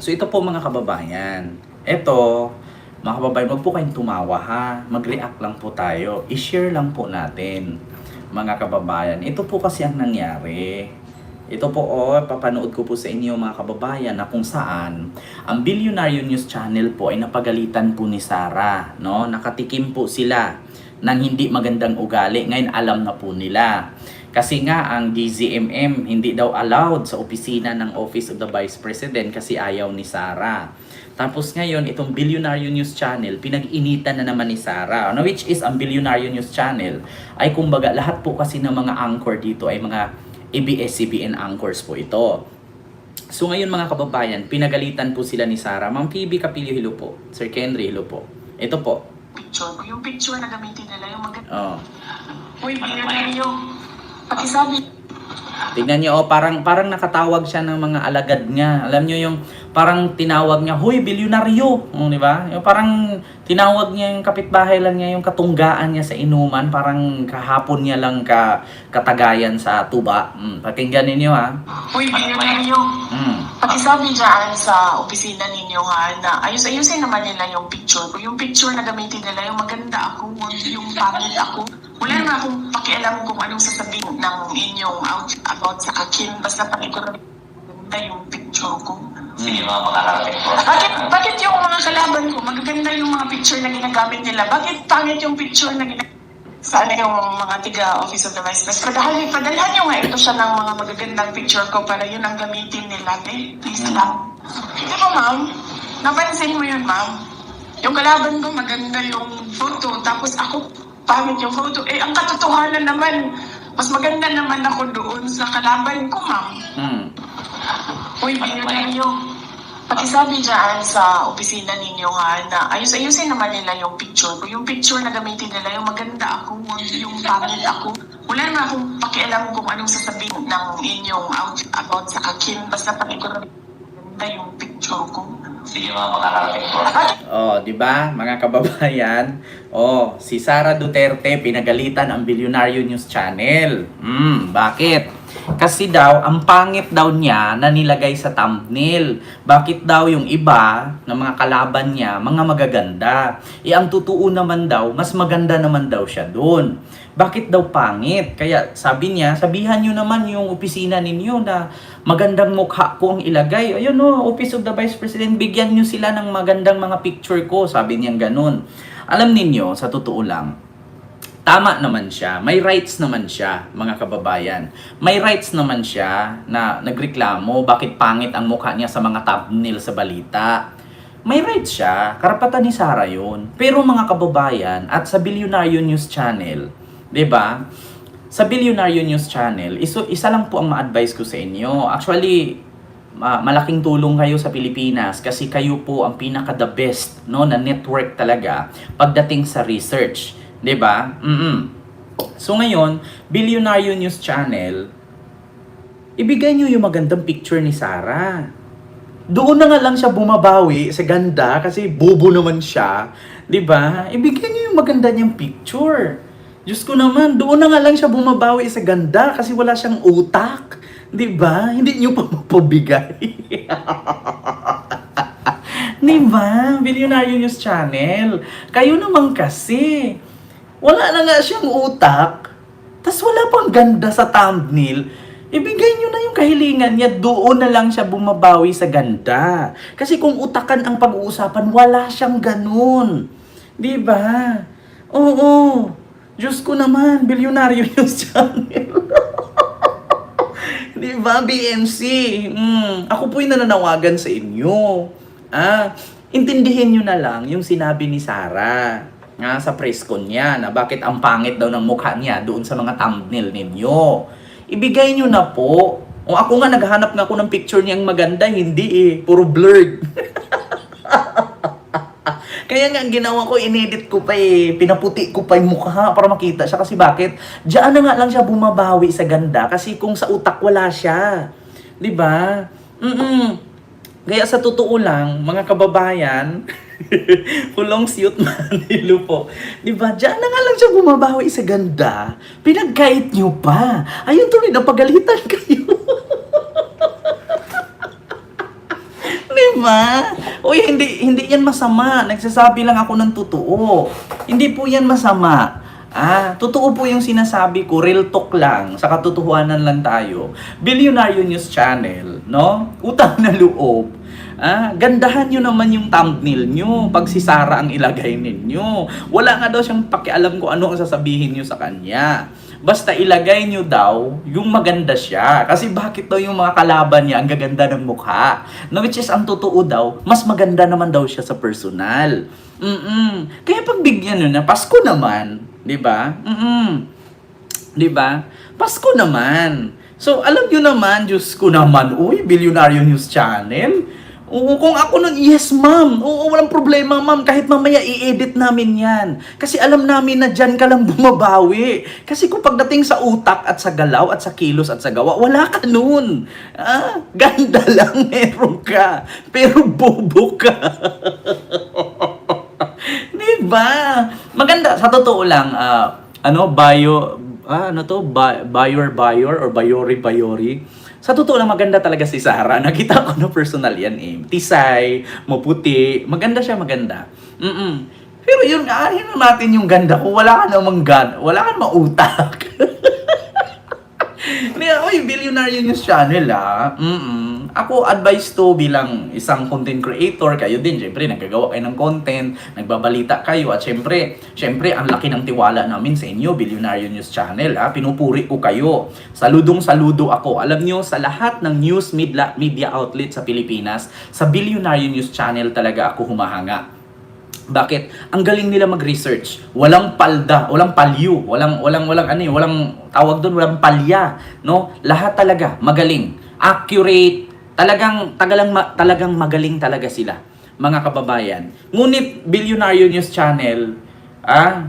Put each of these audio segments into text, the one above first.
So ito po mga kababayan. Ito, mga kababayan, wag po kayong tumawa ha. Mag-react lang po tayo. I-share lang po natin, mga kababayan. Ito po kasi ang nangyari. Ito po, papanood ko po sa inyo mga kababayan na kung saan ang Bilyonaryo News Channel po ay napagalitan po ni Sara, no? Nakatikim po sila ng hindi magandang ugali. Ngayon alam na po nila. Kasi nga ang DZMM hindi daw allowed sa opisina ng Office of the Vice President kasi ayaw ni Sara. Tapos ngayon, itong Bilyonaryo News Channel, pinag-initan na naman ni Sara. Ano, which is, ang Bilyonaryo News Channel ay kumbaga lahat po kasi ng mga anchor dito ay mga ABS-CBN anchors po ito. So ngayon mga kababayan, pinagalitan po sila ni Sara. Ma'am PB Capillo, hello po. Sir Kenry, hello po. Ito po. Picture ko. Yung picture na gamitin nila, yung maganda. Oh. Uy, binigyan yung pakisabi. Tingnan niyo, parang nakatawag siya ng mga alagad niya. Alam niyo yung parang tinawag niya, "Hoy, bilyonaryo." Di ba? Yung parang tinawag niya yung kapitbahay lang niya, yung katunggaan niya sa inuman, parang kahapon niya lang katagayan sa tuba. Pakinggan ninyo ha. Uy, bilyonaryo. Pakisabi dyan sa opisina ninyo ha, na ayusin naman nila yung picture ko. Yung picture na gamitin nila, yung maganda ako, yung pangit ako. Wala na akong pakialam kung anong sasabihin ng inyong about sa akin. Basta pakiguran maganda yung picture ko. Sige mga makakarating ko. Bakit yung mga kalaban ko, magaganda yung mga picture na ginagamit nila? Bakit pangit yung picture na ginagamit? Sana yung mga tiga-Office of the Vice President. Padalhan nyo nga ito siya ng mga magagandang picture ko para yun ang gamitin nila. Please lang. Di ba ma'am? Napansin mo yun ma'am? Yung kalaban ko maganda yung photo, tapos ako pangit yung photo. Eh, ang katotohanan naman, mas maganda naman ako doon sa kalaban ko ma'am. Uy, bilyonaryo. Pakisabi dyan sa opisina ninyo ha, na ayusin naman nila yung picture ko. Yung picture na gamitin nila, yung maganda ako, yung pangit ako. Wala na akong pakialam kung anong sasabihin ng inyong about sa akin. Basta pakiguran maganda yung picture ko. Sige mga makakarating ko. Di ba, mga kababayan? Si Sara Duterte pinagalitan ang Bilyonaryo News Channel. Bakit? Kasi daw, ang pangit daw niya na nilagay sa thumbnail. Bakit daw yung iba na mga kalaban niya, mga magaganda? Ang totoo naman daw, mas maganda naman daw siya doon. Bakit daw pangit? Kaya sabi niya, sabihan niyo naman yung opisina ninyo na magandang mukha ko ang ilagay. Ayun Office of the Vice President, bigyan niyo sila ng magandang mga picture ko. Sabi niya ganun. Alam ninyo, sa totoo lang, tama naman siya. May rights naman siya, mga kababayan. May rights naman siya na nagreklamo bakit pangit ang mukha niya sa mga thumbnail sa balita. May rights siya. Karapatan ni Sara yun. Pero mga kababayan, at sa Bilyonaryo News Channel, 'di ba? Sa Bilyonaryo News Channel, isa lang po ang ma-advise ko sa inyo. Actually, malaking tulong kayo sa Pilipinas kasi kayo po ang pinaka-the best na network talaga pagdating sa research. 'Di ba? So ngayon, Bilyonaryo News Channel, ibigay niyo yung magandang picture ni Sara. Doon na nga lang siya bumabawi sa ganda kasi bobo naman siya, 'di ba? Ibigay niyo yung maganda niyang picture. Diyos ko naman, doon na nga lang siya bumabawi sa ganda kasi wala siyang utak. 'Di ba? Hindi niyo pa mapabigay. 'Di ba? Bilyonaryo News Channel. Kayo naman kasi wala na nga siyang utak, tas wala pang ganda sa thumbnail, ibigay nyo na yung kahilingan niya, doon na lang siya bumabawi sa ganda. Kasi kung utakan ang pag-uusapan, wala siyang ganun. Diba? Oo. Diyos ko naman, Bilyonaryo News Channel. Diba, BNC? Ako po yung nananawagan sa inyo. Intindihin nyo na lang yung sinabi ni Sara sa press con niya na bakit ang pangit daw ng mukha niya doon sa mga thumbnail ninyo. Ibigay nyo na po. Ako nga naghahanap nga ako ng picture niyang maganda, hindi puro blurred. Kaya nga ang ginawa ko, inedit ko pa pinaputi ko pa yung mukha para makita siya. Kasi bakit? Diyan na nga lang siya bumabawi sa ganda kasi kung sa utak wala siya. 'Di ba? Kaya sa totoo lang, mga kababayan, pulong siyot Manilo po. Diba? Diyan na nga lang siya bumabawi sa ganda. Pinagkait nyo pa. Ayun tuloy, napagalitan kayo. ba? Uy, hindi yan masama. Nagsasabi lang ako ng totoo. Hindi po yan masama. Totoo po yung sinasabi ko, real talk lang, sa katotohanan lang tayo. Billionaire News Channel, no? Utang na loob. Gandahan nyo naman yung thumbnail nyo pag si Sara ang ilagay ninyo. Wala nga daw siyang pakialam kung ano ang sasabihin nyo sa kanya. Basta ilagay nyo daw yung maganda siya. Kasi bakit daw yung mga kalaban niya ang gaganda ng mukha? No, which is ang totoo daw, mas maganda naman daw siya sa personal. Kaya pagbigyan nyo na, Pasko naman. 'Di ba? 'Di ba? Pasko naman. So, alam niyo naman, Diyos ko naman, uy, Billionaire News Channel. Oo, kung ako nun, yes ma'am. Oo, walang problema ma'am. Kahit mamaya i-edit namin yan. Kasi alam namin na dyan ka lang bumabawi. Kasi kung pagdating sa utak at sa galaw at sa kilos at sa gawa, wala ka nun. Ganda lang meron ka. Pero bobo ka. Diba? Maganda. Sa totoo lang, Bayor or Bayori. Sa totoo lang, maganda talaga si Sara. Nakita ko na personal yan eh. Tisay, maputi. Maganda siya, maganda. Pero yun, aanin natin yung ganda ko. Wala ka namang wala ka namang utak. Uy, Billionaire News Channel Ako, advice to bilang isang content creator, kayo din, syempre, nagagawa kayo ng content, nagbabalita kayo, at syempre, ang laki ng tiwala namin sa inyo, Billionaire News Channel, pinupuri ko kayo. Saludong-saludo ako. Alam nyo, sa lahat ng news media outlet sa Pilipinas, sa Billionaire News Channel talaga ako humahanga. Bakit? Ang galing nila mag-research. Walang palda, walang palyu, walang tawag doon, walang palya, no? Lahat talaga magaling, accurate, talagang magaling talaga sila, mga kababayan. Ngunit Billionaire News Channel,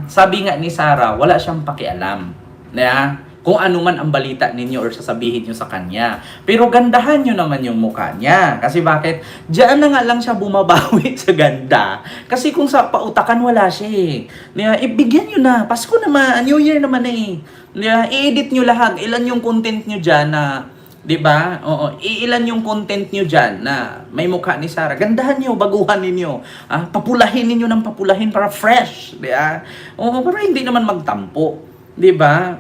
sabi nga ni Sara, wala siyang pakialam. Kung ano man ang balita ninyo or sasabihin nyo sa kanya. Pero gandahan nyo naman yung mukha niya. Kasi bakit? Diyan na nga lang siya bumabawi sa ganda. Kasi kung sa pautakan, wala siya eh. Ibigyan nyo na. Pasko naman. New Year naman eh. I-edit nyo lahat. Ilan yung content nyo dyan na, di ba? Oo. Ilan yung content nyo dyan na may mukha ni Sara. Gandahan nyo, baguhan ninyo. Papulahin ninyo ng papulahin para fresh. Di ba? Oo, para hindi naman magtampo. 'Di ba?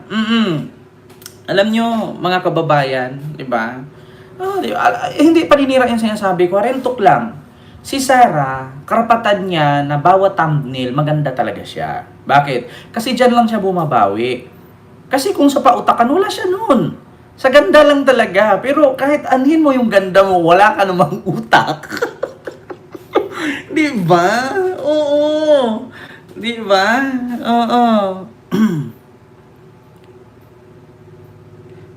Alam nyo, mga kababayan, 'di ba? Hindi paninira yung sinasabi ko, rentok lang. Si Sara, karapatan niya na bawat thumbnail maganda talaga siya. Bakit? Kasi diyan lang siya bumabawi. Kasi kung sa pautakan, wala siya noon. Sa ganda lang talaga. Pero kahit anhin mo yung ganda mo, wala ka namang utak. 'Di ba? Oo. 'Di ba? Oo.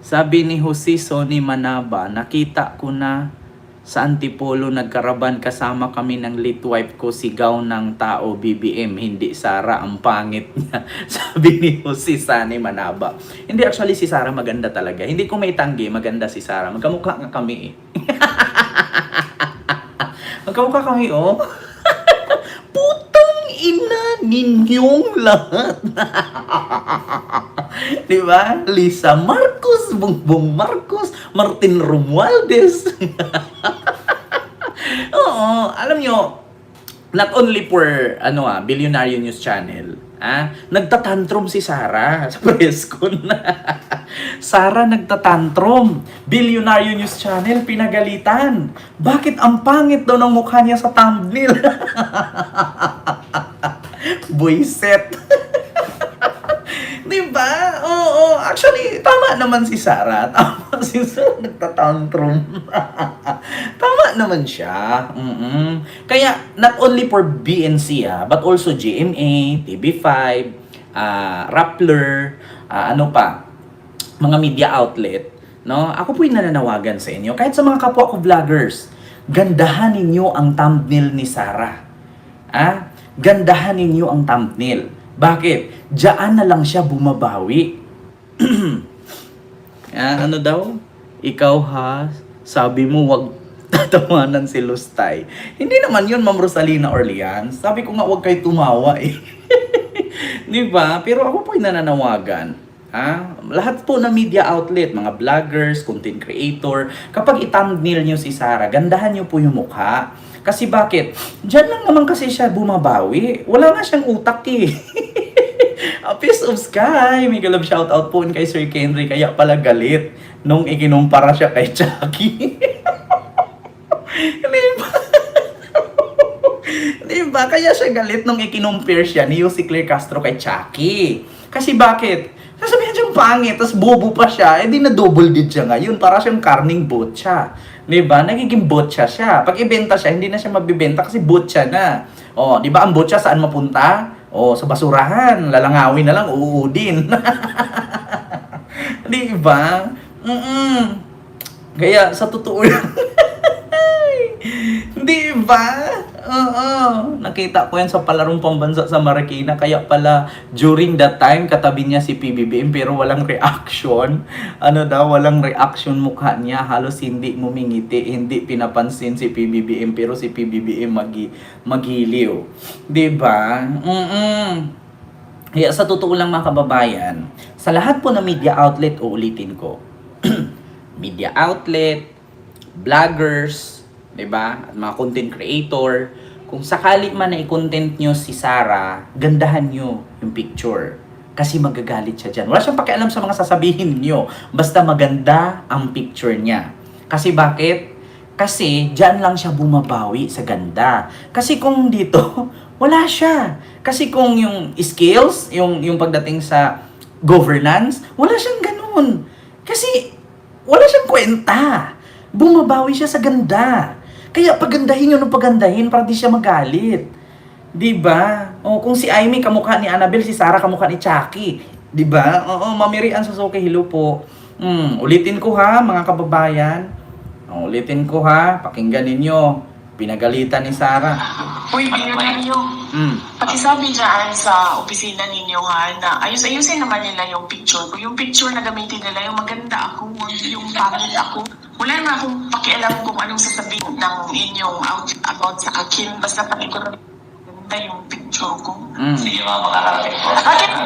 Sabi ni Jose Sonny Manaba, nakita ko na sa Antipolo nagkaraban kasama kami ng late wife ko, sigaw ng tao BBM, hindi Sara, ang pangit niya. Sabi ni Jose Sonny Manaba. Hindi, actually si Sara maganda talaga. Hindi ko may tanggi, maganda si Sara. Magkamukha nga kami eh. Magkamukha kami oh. Putang ina ninyong lahat. Diba? Lisa Marcos, Bongbong Marcos, Martin Romualdez. Oo, alam nyo, not only for Billionaire News Channel, nagtatantrum si Sara sa press con. Sara nagtatantrum. Billionaire News Channel pinagalitan. Bakit ang pangit daw ng mukha niya sa thumbnail? Buiset. Diba? Oo. Actually, tama naman si Sara. Tama si Sara, nagtatantrum. Tama naman siya. Kaya, not only for BNC, but also GMA, TV5, Rappler, mga media outlet, no? Ako po'y nananawagan sa inyo. Kahit sa mga kapwa ko vloggers, gandahan ninyo ang thumbnail ni Sara. Gandahan ninyo ang thumbnail. Bakit? Diyan na lang siya bumabawi. Ano daw? Ikaw ha, sabi mo wag tatawanan si Lustay. Hindi naman yun, Ma'am Rosalina Orleans. Sabi ko nga wag kayo tumawa eh. Di ba? Pero ako po'y nananawagan. Lahat po ng media outlet, mga vloggers, content creator, kapag i-thumbnail nyo si Sarah, gandahan nyo po yung mukha. Kasi bakit? Diyan lang naman kasi siya bumabawi. Wala nga siyang utak eh. A piece of sky. May galab shoutout po kay Sir Kenry, kaya pala galit nung ikinumpara siya kay Chucky. Diba? Diba? Kaya siya galit nung ikinumpare siya ni Yossi Claire Castro kay Chucky. Kasi bakit? Sasabihan siyang pangit, tapos bobo pa siya, di na double did siya ngayon, para siyang karning botcha. Diba? Nagiging botcha siya. Pag ibenta siya, hindi na siya mabibenta kasi botcha na. O, diba ang botcha saan mapunta? O, sa basurahan, lalangawin na lang, uudin. Diba? Kaya, sa totoo lang, diba? Oo. Nakita ko yan sa palarong pambansa sa Marikina. Kaya pala, during that time, katabi niya si PBBM pero walang reaction. Walang reaction mukha niya. Halos hindi ngumingiti, hindi pinapansin si PBBM pero si PBBM magiliw. Diba? Kaya sa totoo lang mga kababayan, sa lahat po ng media outlet, uulitin ko, media outlet, vloggers, diba? At mga content creator, kung sakali man na i-content nyo si Sarah, gandahan nyo yung picture. Kasi magagalit siya dyan. Wala siyang pakialam sa mga sasabihin nyo. Basta maganda ang picture niya. Kasi bakit? Kasi dyan lang siya bumabawi sa ganda. Kasi kung dito, wala siya. Kasi kung yung skills, yung pagdating sa governance, wala siyang ganun. Kasi wala siyang kwenta. Bumabawi siya sa ganda. Kaya pagandahin nyo ng pagandahin para di siya magalit. Diba? O, kung si Aimee kamukha ni Annabelle, si Sarah kamukha ni Chucky. Diba? Oo, mamirian sa Soke, hello po. Ulitin ko ha, mga kababayan. Ulitin ko ha, pakinggan ninyo. Pinagalitan ni Sarah. Uy, ninyo. Pakisabi dyan sa opisina ninyo ha, na ayus-ayusin naman nila yung picture ko. Yung picture na gamitin nila, yung maganda ako, yung pangit ako. Wala naman akong pakialam kung anong sasabihin ng inyong about sa akin. Basta pakiguran maganda yung picture ko. Sige mga makakarating po.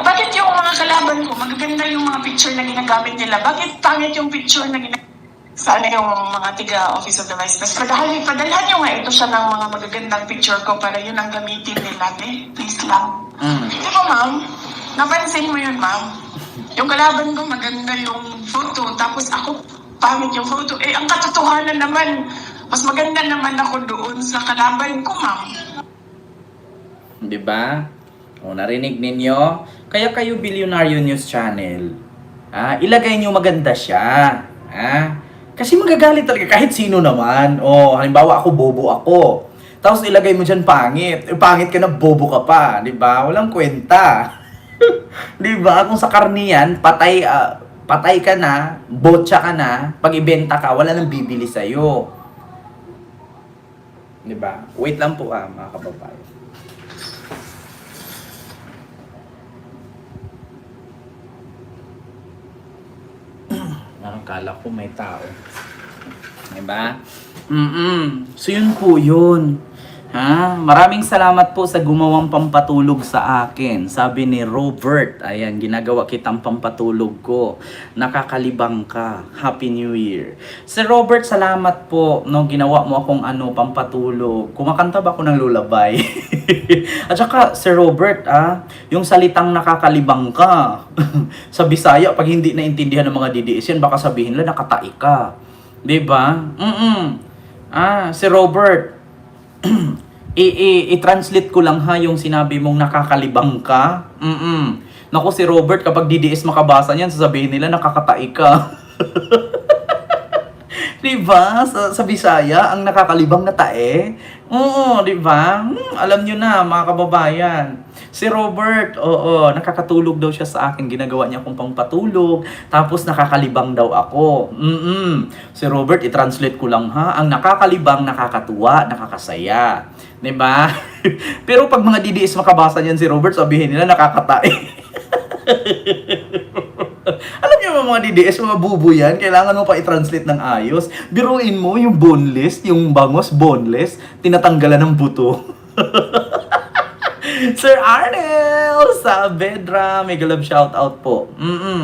Bakit yung mga kalaban ko, magaganda yung mga picture na ginagamit nila? Bakit pangit yung picture na ginagamit? Sana yung mga tiga Office of the Vice President. Padalhan nyo nga ito siya ng mga magagandang picture ko para yun ang gamitin nila. Please lang. Di ba, ma'am? Napansin mo yun, ma'am? Yung kalaban ko, maganda yung photo. Tapos ako, pangit yung photo. Eh, ang katotohanan naman, mas maganda naman ako doon sa kalaban ko, ma'am. Diba? O, narinig ninyo? Kaya kayo Billionaire News Channel, ilagay nyo maganda siya. Kasi magagalit talaga kahit sino naman. O, halimbawa ako, bobo ako. Tapos ilagay mo dyan pangit. Pangit ka na, bobo ka pa. Diba? Walang kwenta. Diba? Kung sa karniyan, patay ka na, botcha ka na, pag ibenta ka, wala nang bibili sa'yo. Diba? Wait lang po mga kababayan. Nakakala ko may tao. Diba? So yun po yun. Maraming salamat po sa gumawang pampatulog sa akin. Sabi ni Robert, ayan, ginagawa kitang pampatulog ko. Nakakalibang ka. Happy New Year. Si Robert, salamat po. No, ginawa mo akong pampatulog. Kumakanta ba ako ng lullaby? At saka, si Robert, yung salitang nakakalibang ka. Sa Bisaya, pag hindi naintindihan ng mga DDS yan, baka sabihin nila nakatai ka. Diba? Si Robert, i-translate ko lang yung sinabi mong nakakalibang ka. Naku, si Robert, kapag DDS makabasa niyan, sasabihin nila nakakatai ka. Diba? Sa Bisaya, ang nakakalibang na tae. Oo, diba? Alam nyo na, mga kababayan. Si Robert, nakakatulog daw siya sa akin. Ginagawa niya akong pangpatulog. Tapos nakakalibang daw ako. Si Robert, i-translate ko lang ang nakakalibang, nakakatuwa, nakakasaya. Diba? Pero pag mga DDS makabasa niyan si Robert, sabihin nila nakakatae. Alam niyo mga DDS, mga bubo yan, kailangan mo pa i-translate ng ayos. Biruin mo yung boneless, yung bangos boneless, tinatanggalan ng buto. Sir Arnel! Wow! Saavedra, mega love shoutout po.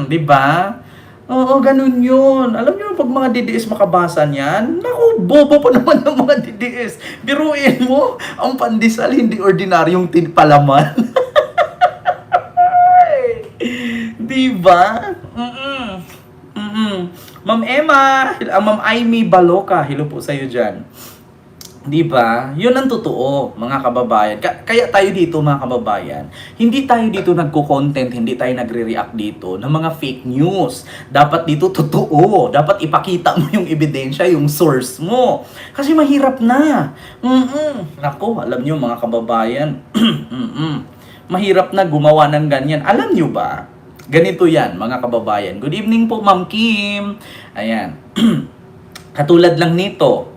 Di ba? Oo, ganun yun. Alam niyo, pag mga DDS makabasa niyan, naku, bobo pa naman ng mga DDS. Biruin mo, ang pandesal hindi ordinaryong palaman. Di ba? Ma'am Emma, Ma'am Aimee Baloka, hello po sa'yo dyan. Di ba? Yun ang totoo, mga kababayan. Kaya tayo dito, mga kababayan, hindi tayo dito nagko-content, hindi tayo nagre-react dito ng mga fake news. Dapat dito totoo. Dapat ipakita mo yung ebidensya, yung source mo. Kasi mahirap na. Nako, alam nyo mga kababayan, mahirap na gumawa ng ganyan. Alam nyo ba? Ganito yan, mga kababayan. Good evening po, Ma'am Kim. Ayan. Katulad lang nito.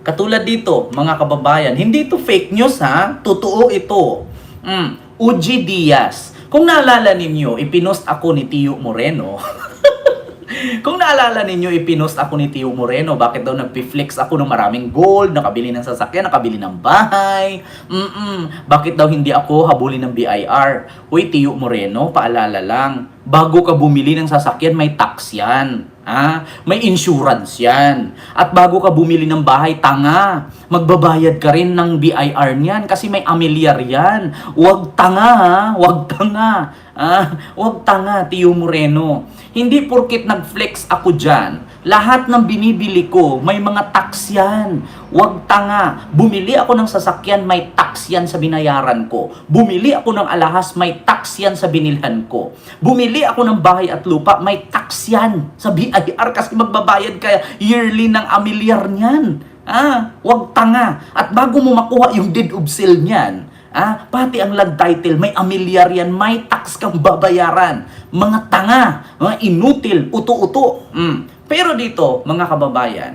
Katulad dito, mga kababayan. Hindi ito fake news, ha? Totoo ito. Uji Diaz. Kung naalala ninyo, ipinost ako ni Tio Moreno. Kung naalala ninyo, ipinost ako ni Tio Moreno. Bakit daw nagpi-flex ako ng maraming gold, nakabili ng sasakyan, nakabili ng bahay. Bakit daw hindi ako habulin ng BIR? Uy, Tio Moreno, paalala lang. Bago ka bumili ng sasakyan, may tax yan. May insurance yan. At bago ka bumili ng bahay, tanga. Magbabayad ka rin ng BIR niyan kasi may amilyar yan. Huwag tanga, ha? Huwag tanga. Huwag tanga, Tio Moreno. Hindi porkit nag-flex ako dyan, lahat ng binibili ko, may mga tax yan. Huwag tanga. Bumili ako ng sasakyan, may tax yan sa binayaran ko. Bumili ako ng alahas, may tax yan sa binilhan ko. Bumili ako ng bahay at lupa, may tax yan sa BIR kasi magbabayad ka yearly ng amilyar niyan. Huwag tanga. At bago mo makuha yung deed of sale niyan, pati ang land title, may amilyar yan, may tax kang babayaran. Mga tanga, mga inutil, uto-uto. Pero dito, mga kababayan,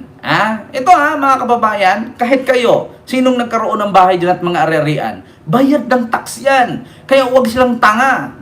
ito mga kababayan, kahit kayo, sinong nagkaroon ng bahay dyan at mga arerian, bayad ng tax yan. Kaya huwag silang tanga.